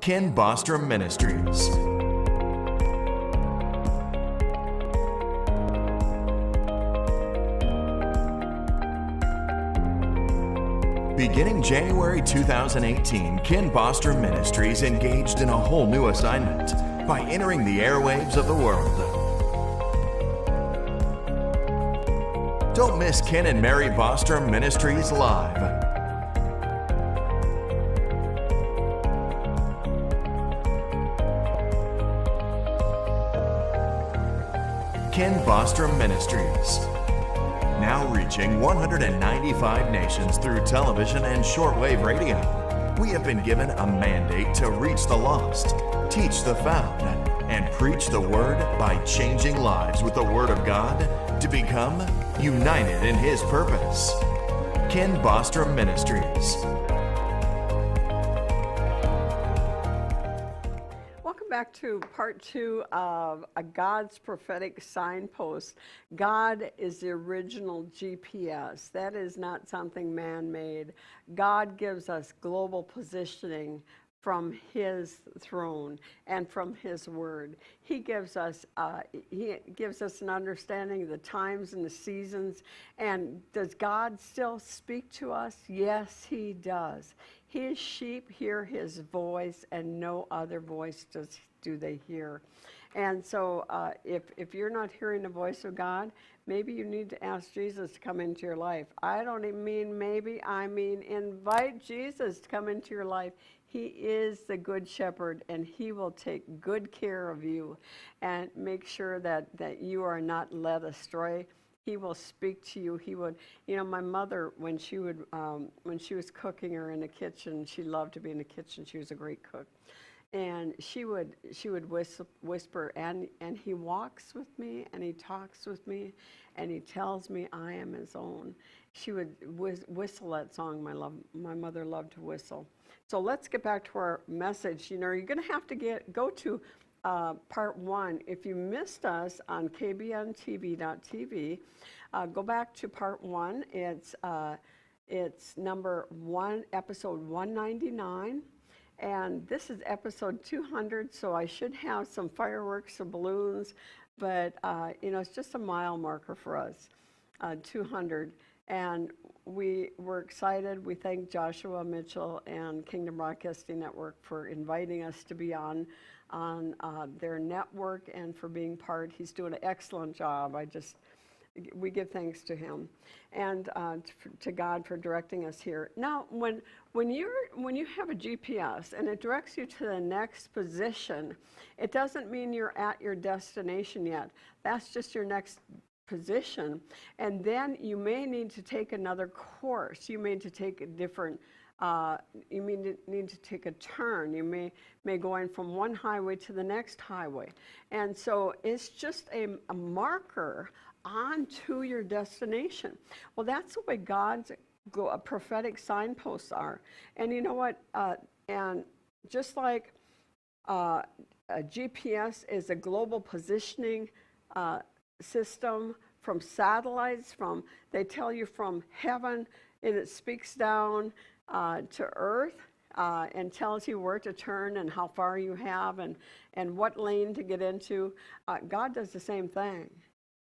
Bostrom Ministries. Beginning January 2018, Bostrom Ministries engaged in a whole new assignment by entering the airwaves of the world. Don't miss Ken and Mary Bostrom Ministries live. Bostrom Ministries. Now reaching 195 nations through television and shortwave radio. We have been given a mandate to reach the lost, teach the found, and preach the word by changing lives with the word of God to become united in his purpose. Bostrom Ministries. Back to part 2 of God's prophetic signpost. God is the original GPS. That is not something man-made. God gives us global positioning from his throne and from his word. He gives us an understanding of the times and the seasons. And does God still speak to us? Yes, he does. His sheep hear his voice, and no other voice do they hear. And so if you're not hearing the voice of God, maybe you need to ask Jesus to come into your life. I don't even mean maybe, I mean invite Jesus to come into your life. He is the good shepherd, and he will take good care of you and make sure that you are not led astray. He will speak to you. He would, my mother, when she was cooking or in the kitchen, she loved to be in the kitchen. She was a great cook. And she would whisper, and he walks with me, and he talks with me, and he tells me I am his own. She would whistle that song. My mother loved to whistle. So let's get back to our message. You're going to have to go to part 1. If you missed us on kbntv.tv, go back to part 1. It's number 1, episode 199. And this is episode 200, so I should have some fireworks or balloons, but it's just a mile marker for us, 200. And we were excited. We thank Joshua Mitchell and Kingdom Broadcasting Network for inviting us to be on their network and for being part. He's doing an excellent job. We give thanks to him and to God for directing us here. Now, when you have a GPS and it directs you to the next position, it doesn't mean you're at your destination yet. That's just your next position, and then you may need to take another course. You may need to take a different. You may need to take a turn. You may go in from one highway to the next highway, and so it's just a marker onto your destination. Well, that's the way God's prophetic signposts are. And you know what? And just like a GPS is a global positioning system from satellites, they tell you from heaven, and it speaks down to earth and tells you where to turn and how far you have and what lane to get into. God does the same thing.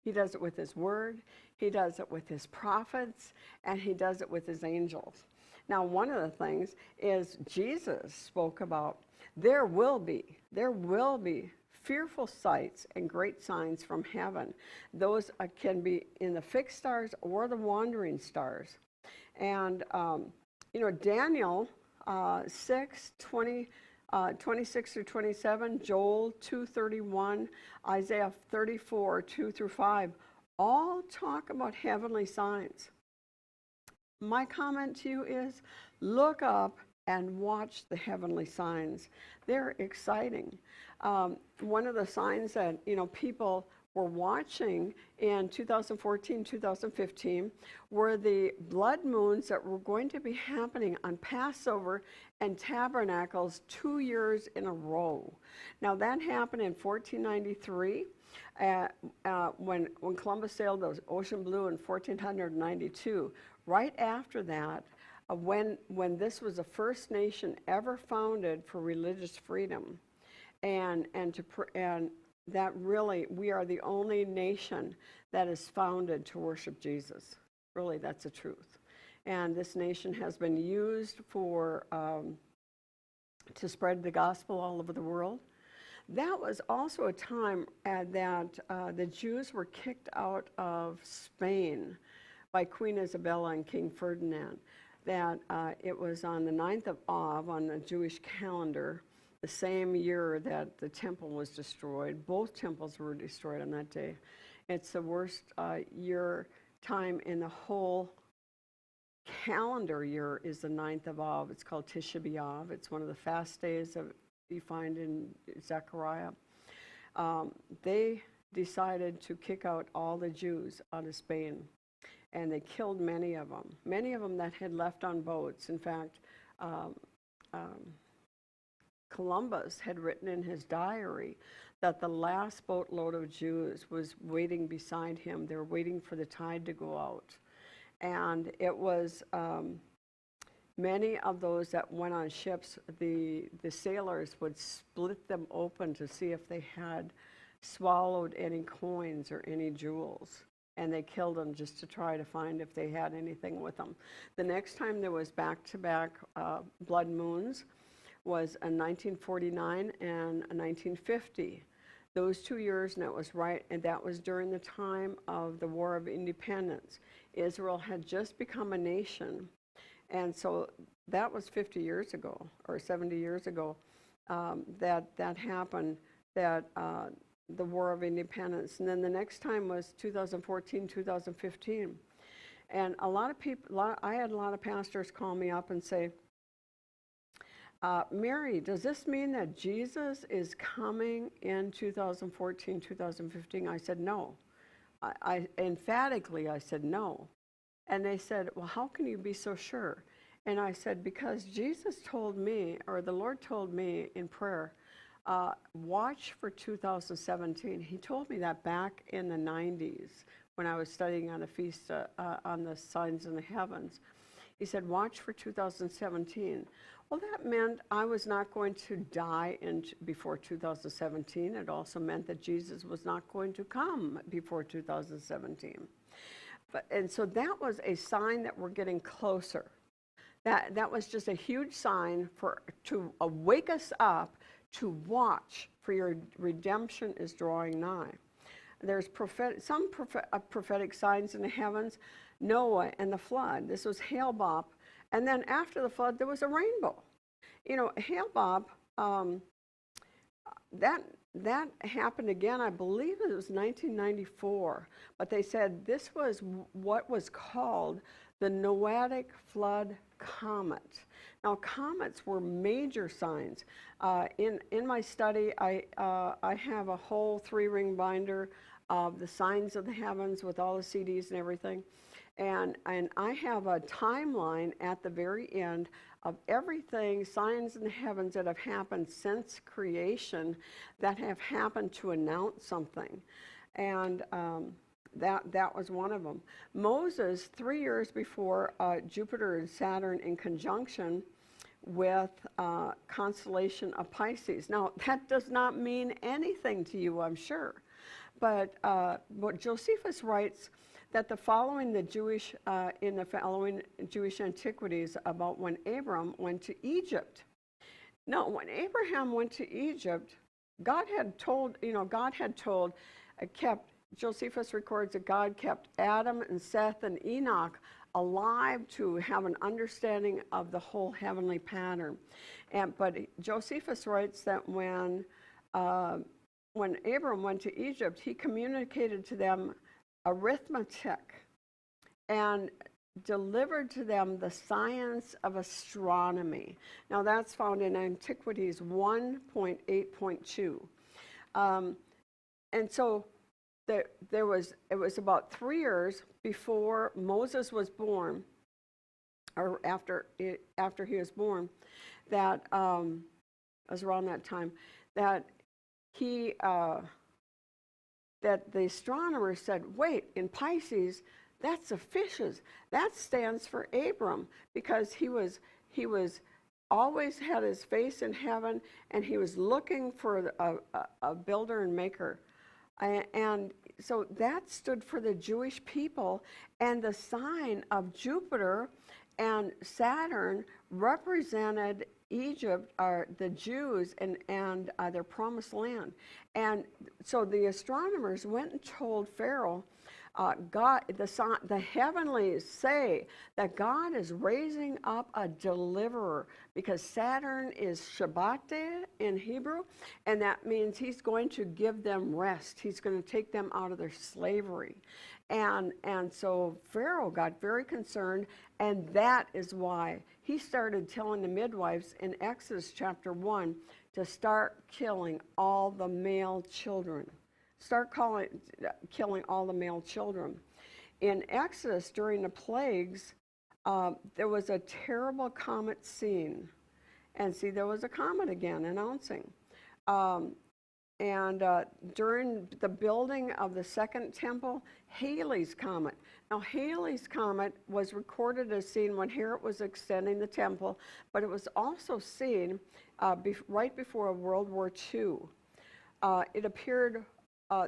He does it with his word, he does it with his prophets, and he does it with his angels. Now, one of the things is Jesus spoke about there will be fearful sights and great signs from heaven. Those can be in the fixed stars or the wandering stars. And, Daniel 6:20. 26 through 27, Joel 2:31, Isaiah 34, 2 through 5, all talk about heavenly signs. My comment to you is look up and watch the heavenly signs. They're exciting. One of the signs that people were watching in 2014, 2015 were the blood moons that were going to be happening on Passover and Tabernacles 2 years in a row. Now that happened in 1493 when Columbus sailed the ocean blue in 1492. Right after that, when this was the first nation ever founded for religious freedom, and that really, we are the only nation that is founded to worship Jesus. Really, that's the truth. And this nation has been used for to spread the gospel all over the world. That was also a time that the Jews were kicked out of Spain by Queen Isabella and King Ferdinand. That it was on the 9th of Av on the Jewish calendar, the same year that the temple was destroyed. Both temples were destroyed on that day. It's the worst time in the whole calendar year is the 9th of Av. It's called Tisha B'Av. It's one of the fast days that you find in Zechariah. They decided to kick out all the Jews out of Spain, and they killed many of them that had left on boats. In fact, Columbus had written in his diary that the last boatload of Jews was waiting beside him. They were waiting for the tide to go out. And it was many of those that went on ships, the sailors would split them open to see if they had swallowed any coins or any jewels. And they killed them just to try to find if they had anything with them. The next time there was back-to-back blood moons was in 1949 and 1950. Those 2 years, and that was during the time of the War of Independence. Israel had just become a nation, and so that was 50 years ago or 70 years ago that happened. The War of Independence, and then the next time was 2014, 2015, and a lot of people. I had a lot of pastors call me up and say, Mary, does this mean that Jesus is coming in 2014, 2015? I said, no. I emphatically, I said, no. And they said, well, how can you be so sure? And I said, because Jesus told me, or the Lord told me in prayer, watch for 2017. He told me that back in the 90s when I was studying on a feast on the signs in the heavens. He said, watch for 2017. Well, that meant I was not going to die before 2017. It also meant that Jesus was not going to come before 2017. And so that was a sign that we're getting closer. That was just a huge sign to wake us up to watch, for your redemption is drawing nigh. There's some prophetic signs in the heavens. Noah and the flood. This was Hale-Bopp. And then after the flood, there was a rainbow. You know, Hale-Bopp, that happened again, I believe it was 1994. But they said this was what was called the Noatic flood comet. Now, comets were major signs. In my study, I have a whole 3-ring binder of the signs of the heavens with all the CDs and everything. And I have a timeline at the very end of everything, signs in the heavens that have happened since creation that have happened to announce something. And that was one of them. Moses, 3 years before Jupiter and Saturn in conjunction with constellation of Pisces. Now, that does not mean anything to you, I'm sure. But what Josephus writes that the following Jewish antiquities about when Abram went to Egypt. Now, when Abraham went to Egypt, Josephus records that God kept Adam and Seth and Enoch alive to have an understanding of the whole heavenly pattern. But Josephus writes that when Abram went to Egypt, he communicated to them arithmetic and delivered to them the science of astronomy. Now that's found in Antiquities 1.8.2. And so it was about 3 years before Moses was born, or after he was born, that was around that time, that that the astronomers said, wait, in Pisces, that's the fishes. That stands for Abram, because he was always had his face in heaven, and he was looking for a builder and maker. And so that stood for the Jewish people, and the sign of Jupiter and Saturn represented Egypt, or the Jews, and their promised land. And so the astronomers went and told Pharaoh, God, the heavenlies say that God is raising up a deliverer, because Saturn is Shabbat day in Hebrew, and that means he's going to give them rest. He's going to take them out of their slavery. And so Pharaoh got very concerned, and that is why he started telling the midwives in Exodus chapter 1 to start killing all the male children. Start killing all the male children. In Exodus, during the plagues, there was a terrible comet seen. And see, there was a comet again announcing. During the building of the second temple, Halley's Comet. Now, Halley's Comet was recorded as seen when Herod was extending the temple, but it was also seen right before World War II. It appeared,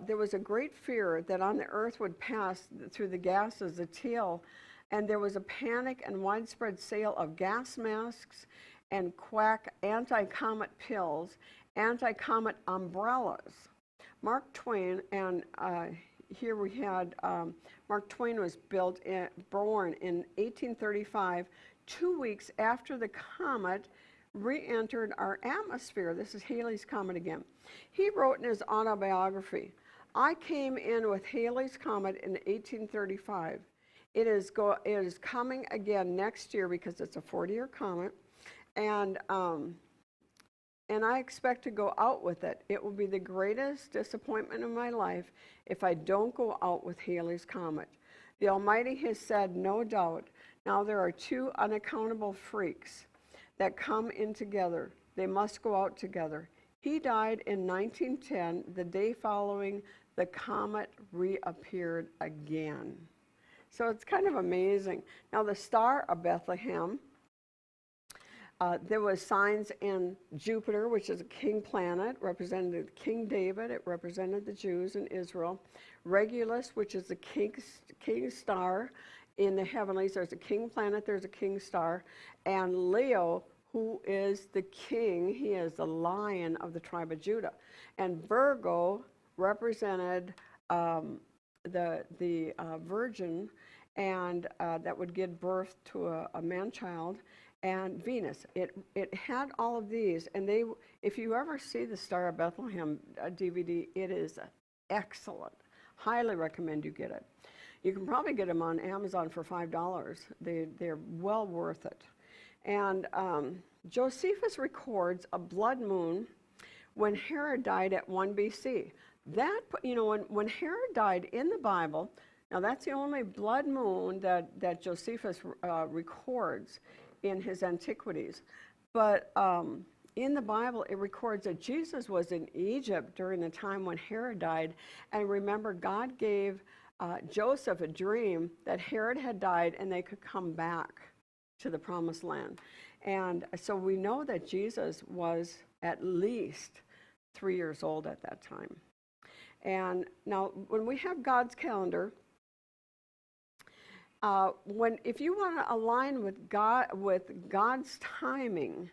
there was a great fear that on the earth would pass through the gases of teal, and there was a panic and widespread sale of gas masks and quack anti-comet pills, anti-comet umbrellas. Mark Twain, and here we had, Mark Twain was born in 1835, 2 weeks after the comet re-entered our atmosphere. This is Halley's Comet again. He wrote in his autobiography, "I came in with Halley's Comet in 1835. It is coming again next year because it's a 40-year comet, and I expect to go out with it. It will be the greatest disappointment of my life if I don't go out with Halley's Comet. The Almighty has said, no doubt. Now there are two unaccountable freaks that come in together. They must go out together. He died in 1910. The day following, the comet reappeared again." So it's kind of amazing. Now the Star of Bethlehem, there was signs in Jupiter, which is a king planet, represented King David. It represented the Jews in Israel. Regulus, which is the king star in the heavenlies. There's a king planet, there's a king star. And Leo, who is the king, he is the lion of the tribe of Judah. And Virgo represented the virgin, and that would give birth to a man-child. And Venus, it had all of these, and if you ever see the Star of Bethlehem DVD, it is excellent. Highly recommend you get it. You can probably get them on Amazon for $5. They're well worth it. And Josephus records a blood moon when Herod died at 1 BC. That, when Herod died in the Bible, now that's the only blood moon that Josephus records in his Antiquities. But in the Bible, it records that Jesus was in Egypt during the time when Herod died. And remember, God gave Joseph a dream that Herod had died and they could come back to the promised land. And so we know that Jesus was at least 3 years old at that time. And now when we have God's calendar, if you want to align with God's timing,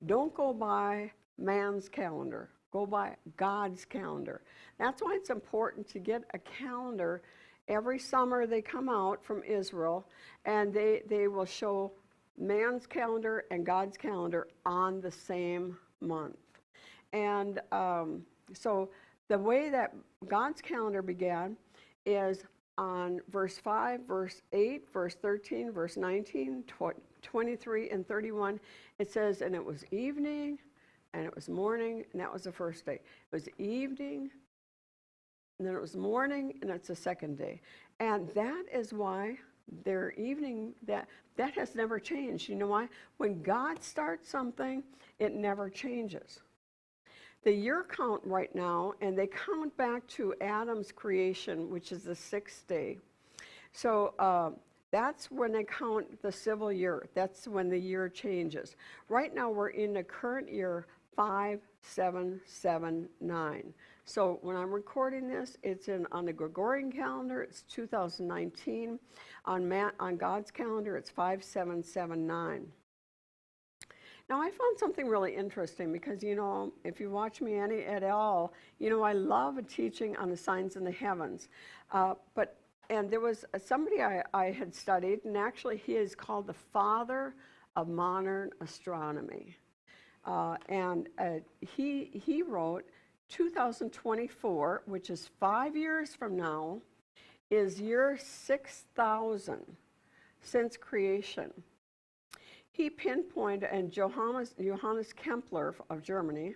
don't go by man's calendar. Go by God's calendar. That's why it's important to get a calendar. Every summer they come out from Israel, and they will show man's calendar and God's calendar on the same month. And so the way that God's calendar began is on verse 5, verse 8, verse 13, verse 19, 23, and 31. It says, and it was evening, and it was morning, and that was the first day. It was evening, and then it was morning, and it's the second day. And that is why their evening, that has never changed. You know why? When God starts something, it never changes. The year count right now, and they count back to Adam's creation, which is the sixth day. So that's when they count the civil year. That's when the year changes. Right now we're in the current year 5779. So when I'm recording this, it's on the Gregorian calendar, it's 2019. On God's calendar, it's 5779. Now, I found something really interesting because, if you watch me any at all, I love teaching on the signs in the heavens. And there was somebody I had studied, and actually he is called the father of modern astronomy. He wrote 2024, which is 5 years from now, is year 6,000 since creation. He pinpointed, and Johannes Kepler of Germany,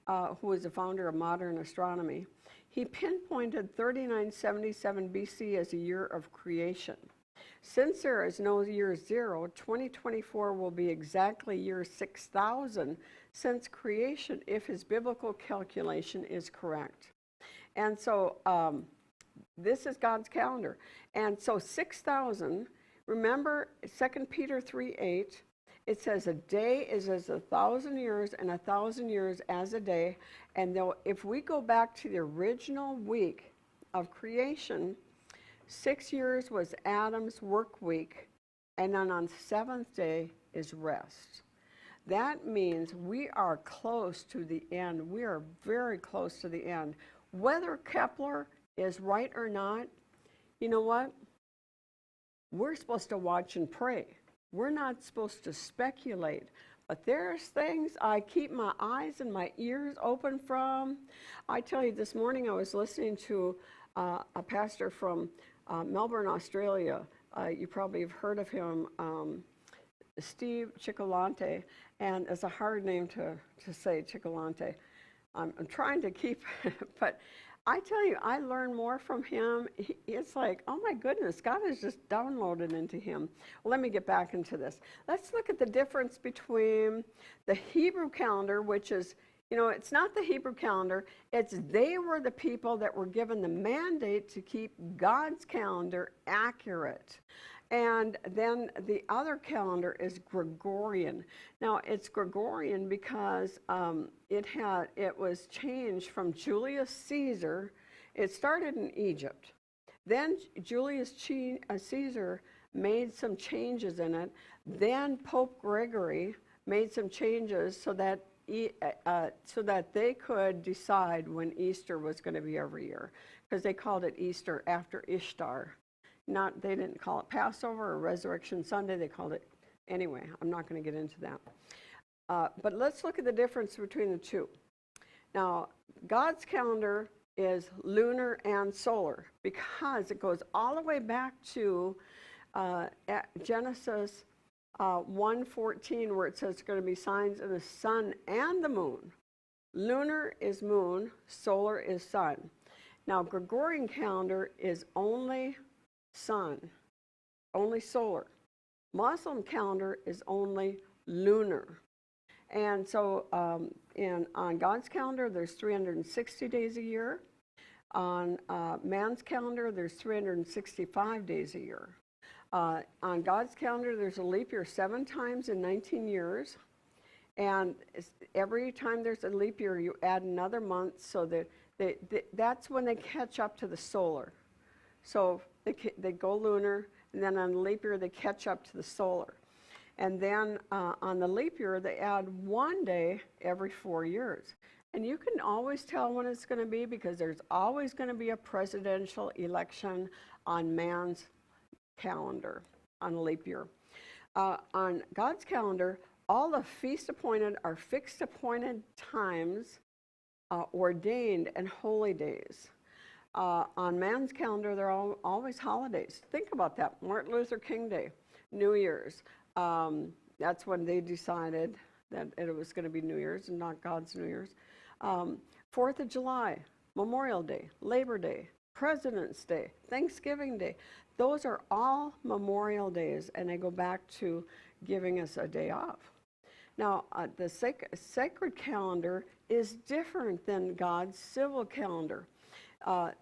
who was the founder of modern astronomy, he pinpointed 3977 BC as a year of creation. Since there is no year zero, 2024 will be exactly year 6,000 since creation if his biblical calculation is correct. And so this is God's calendar. And so 6,000, remember 2 Peter 3:8, it says a day is as 1,000 years and 1,000 years as a day. And if we go back to the original week of creation, 6 years was Adam's work week, and then on the seventh day is rest. That means we are close to the end. We are very close to the end. Whether Kepler is right or not, you know what? We're supposed to watch and pray. We're not supposed to speculate. But there's things I keep my eyes and my ears open from. I tell you, this morning I was listening to a pastor from Melbourne, Australia. You probably have heard of him, Steve Cicolante, and it's a hard name to say, Cicolante. I'm trying to keep, but I tell you, I learn more from him. It's like, oh my goodness, God has just downloaded into him. Well, let me get back into this. Let's look at the difference between the Hebrew calendar, which is, it's not the Hebrew calendar. It's they were the people that were given the mandate to keep God's calendar accurate. And then the other calendar is Gregorian. Now, it's Gregorian because it was changed from Julius Caesar. It started in Egypt. Then Julius Caesar made some changes in it. Then Pope Gregory made some changes so that they could decide when Easter was going to be every year, because they called it Easter after Ishtar. They didn't call it Passover or Resurrection Sunday. They called it, anyway, I'm not going to get into that. But let's look at the difference between the two. Now, God's calendar is lunar and solar because it goes all the way back to Genesis 1:14, where it says it's going to be signs in the sun and the moon. Lunar is moon, solar is sun. Now, Gregorian calendar is only sun, only solar. Muslim calendar is only lunar. And so on God's calendar, there's 360 days a year. On man's calendar, there's 365 days a year. On God's calendar, there's a leap year 7 times in 19 years. And every time there's a leap year, you add another month, so that that's when they catch up to the solar. So they go lunar, and then on the leap year, they catch up to the solar. And then on the leap year, they add 1 day every 4 years. And you can always tell when it's going to be, because there's always going to be a presidential election on man's calendar on a leap year. On God's calendar, all the feast appointed are fixed appointed times, ordained and holy days. On man's calendar, they're always holidays. Think about that. Martin Luther King Day, New Year's. That's when they decided that it was going to be New Year's and not God's New Year's. 4th of July, Memorial Day, Labor Day, President's Day, Thanksgiving Day. Those are all memorial days, and they go back to giving us a day off. Now, the sacred calendar is different than God's civil calendar. The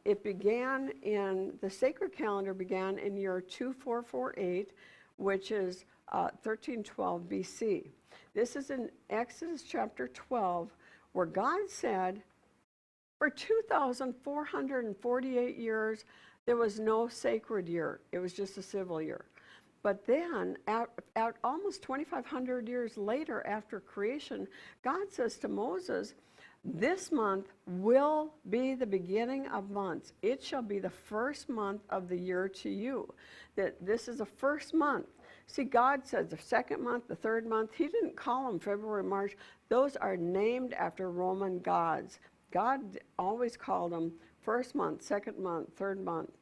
sacred calendar began in year 2448, which is 1312 BC. This is in Exodus chapter 12, where God said, for 2,448 years, there was no sacred year. It was just a civil year. But then, at almost 2,500 years later after creation, God says to Moses, this month will be the beginning of months. It shall be the first month of the year to you. That this is the first month. See, God said the second month, the third month. He didn't call them February, March. Those are named after Roman gods. God always called them first month, second month, third month.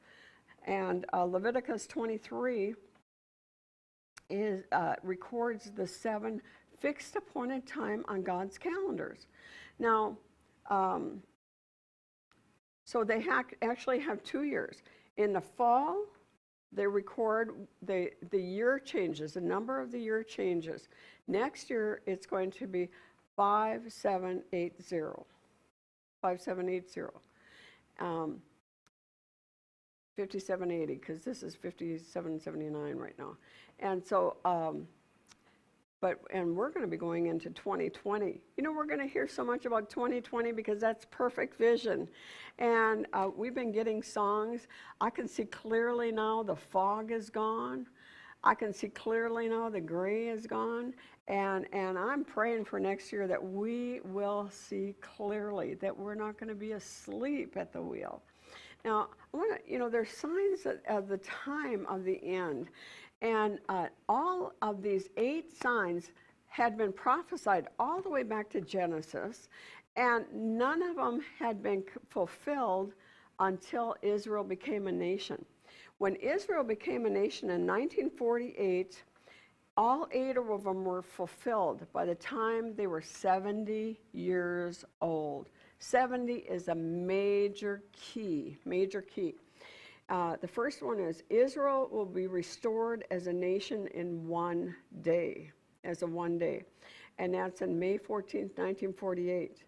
And Leviticus 23 records the 7 fixed appointed time on God's calendars. Now, so they actually have 2 years. In the fall, they record the year changes, the number of the year changes. Next year, it's going to be 5780. 5780. 5780, because this is 5779 right now. And so, and we're going to be going into 2020. You know, we're going to hear so much about 2020 because that's perfect vision. And we've been getting songs. I can see clearly now the fog is gone. I can see clearly now the gray is gone. And I'm praying for next year that we will see clearly, that we're not going to be asleep at the wheel. Now, there's signs of the time of the end. And all of these 8 signs had been prophesied all the way back to Genesis, and none of them had been fulfilled until Israel became a nation. When Israel became a nation in 1948, all 8 of them were fulfilled by the time they were 70 years old. 70 is a major key. The first one is Israel will be restored as a nation in one day, and that's in May 14th, 1948.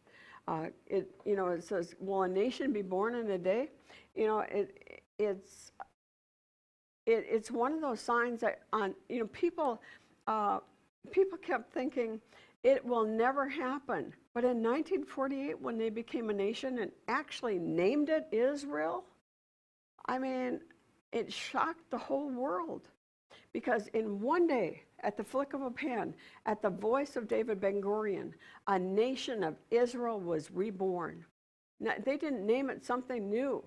It says, will a nation be born in a day? It's one of those signs that people kept thinking it will never happen. But in 1948, when they became a nation and actually named it Israel, I mean, it shocked the whole world. Because in one day, at the flick of a pen, at the voice of David Ben-Gurion, a nation of Israel was reborn. Now, they didn't name it something new.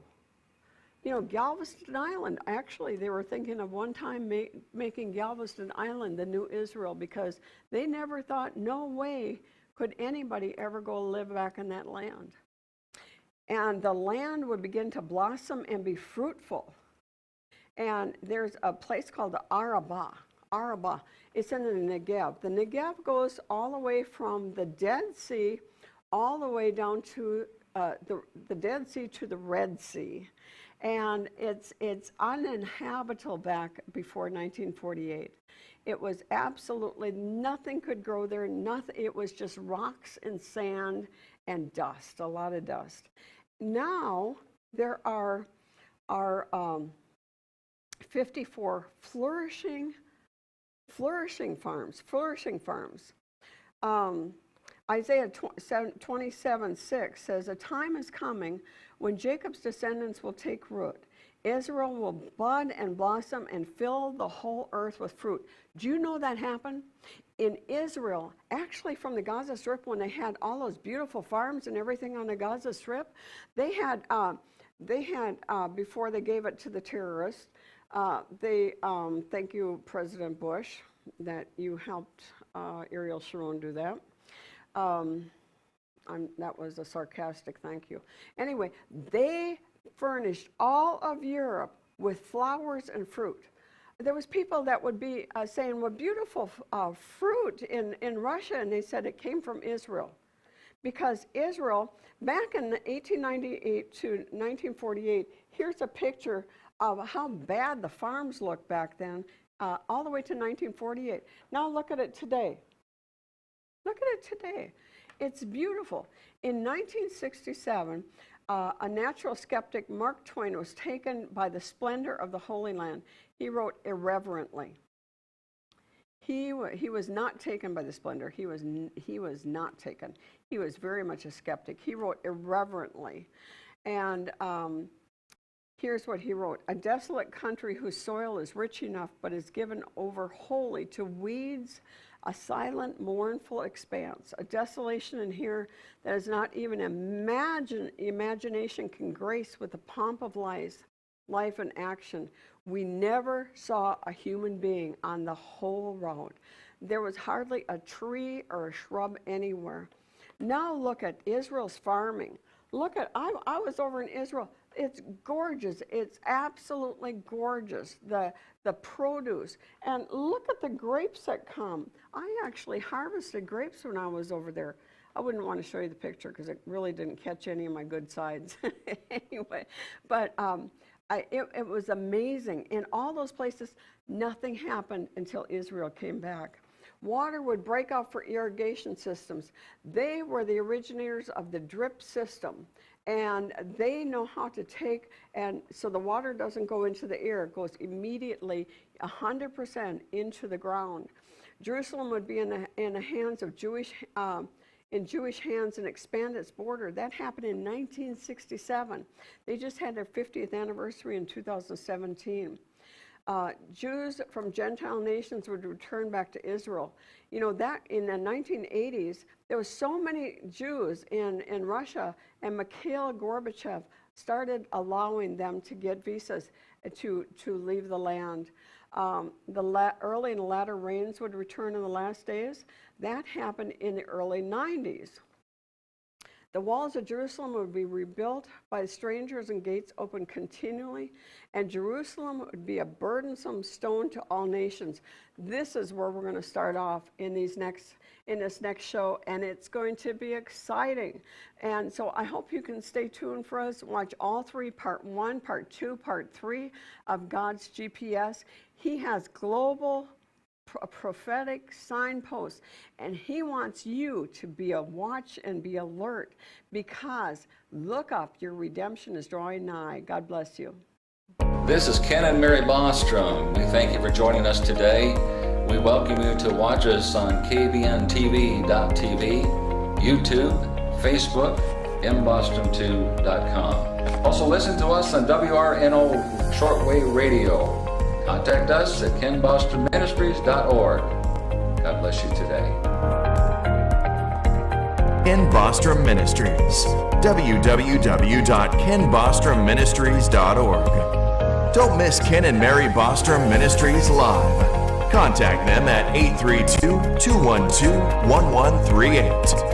Galveston Island, actually, they were thinking of one time making Galveston Island the new Israel, because they never thought, no way could anybody ever go live back in that land. And the land would begin to blossom and be fruitful. And there's a place called the Arabah. It's in the Negev. The Negev goes all the way from the Dead Sea all the way down to the Dead Sea to the Red Sea. And it's uninhabitable back before 1948. It was absolutely nothing could grow there. Nothing. It was just rocks and sand and dust, a lot of dust. Now there are 54 flourishing farms. Isaiah 27:6 says, a time is coming when Jacob's descendants will take root. Israel will bud and blossom and fill the whole earth with fruit. Do you know that happened? In Israel, actually from the Gaza Strip, when they had all those beautiful farms and everything on the Gaza Strip, they had before they gave it to the terrorists, thank you, President Bush, that you helped Ariel Sharon do that. That was a sarcastic thank you. Anyway, they furnished all of Europe with flowers and fruit. There was people that would be saying, well, beautiful fruit in Russia, and they said it came from Israel. Because Israel, back in 1898 to 1948, here's a picture of how bad the farms looked back then, all the way to 1948. Now look at it today. Look at it today. It's beautiful. In 1967, A natural skeptic, Mark Twain, was taken by the splendor of the Holy Land. He wrote irreverently. He was not taken by the splendor. He was not taken. He was very much a skeptic. He wrote irreverently. And here's what he wrote. A desolate country whose soil is rich enough but is given over wholly to weeds, a silent, mournful expanse, a desolation in here that is not even imagination can grace with the pomp of life and action. We never saw a human being on the whole road. There was hardly a tree or a shrub anywhere. Now look at Israel's farming. Look at, I was over in Israel. It's gorgeous. It's absolutely gorgeous, the produce. And look at the grapes that come. I actually harvested grapes when I was over there. I wouldn't want to show you the picture because it really didn't catch any of my good sides anyway. But it was amazing. In all those places, nothing happened until Israel came back. Water would break out for irrigation systems. They were the originators of the drip system. And they know how to take, and so the water doesn't go into the air, it goes immediately 100% into the ground. Jerusalem would be in the hands of Jewish hands and expand its border. That happened in 1967. They just had their 50th anniversary in 2017. Jews from Gentile nations would return back to Israel. You know, that in the 1980s, there was so many Jews in Russia, and Mikhail Gorbachev started allowing them to get visas to leave the land. Early and latter rains would return in the last days. That happened in the early 90s. The walls of Jerusalem would be rebuilt by strangers and gates open continually, and Jerusalem would be a burdensome stone to all nations. This is where we're going to start off in this next show, and it's going to be exciting. And so I hope you can stay tuned for us. Watch all three, part 1, part 2, part 3 of God's GPS. He has global prophetic signposts, and he wants you to be a watch and be alert, because look up, your redemption is drawing nigh. God bless you. This is Ken and Mary Bostrom. We thank you for joining us today. We welcome you to watch us on kvntv.tv, YouTube, Facebook, mbostrom2.com. Also listen to us on WRNO Shortwave Radio. Contact us at kenbostromministries.org. God bless you today. Ken Bostrom Ministries. www.kenbostromministries.org. Don't miss Ken and Mary Bostrom Ministries live. Contact them at 832-212-1138.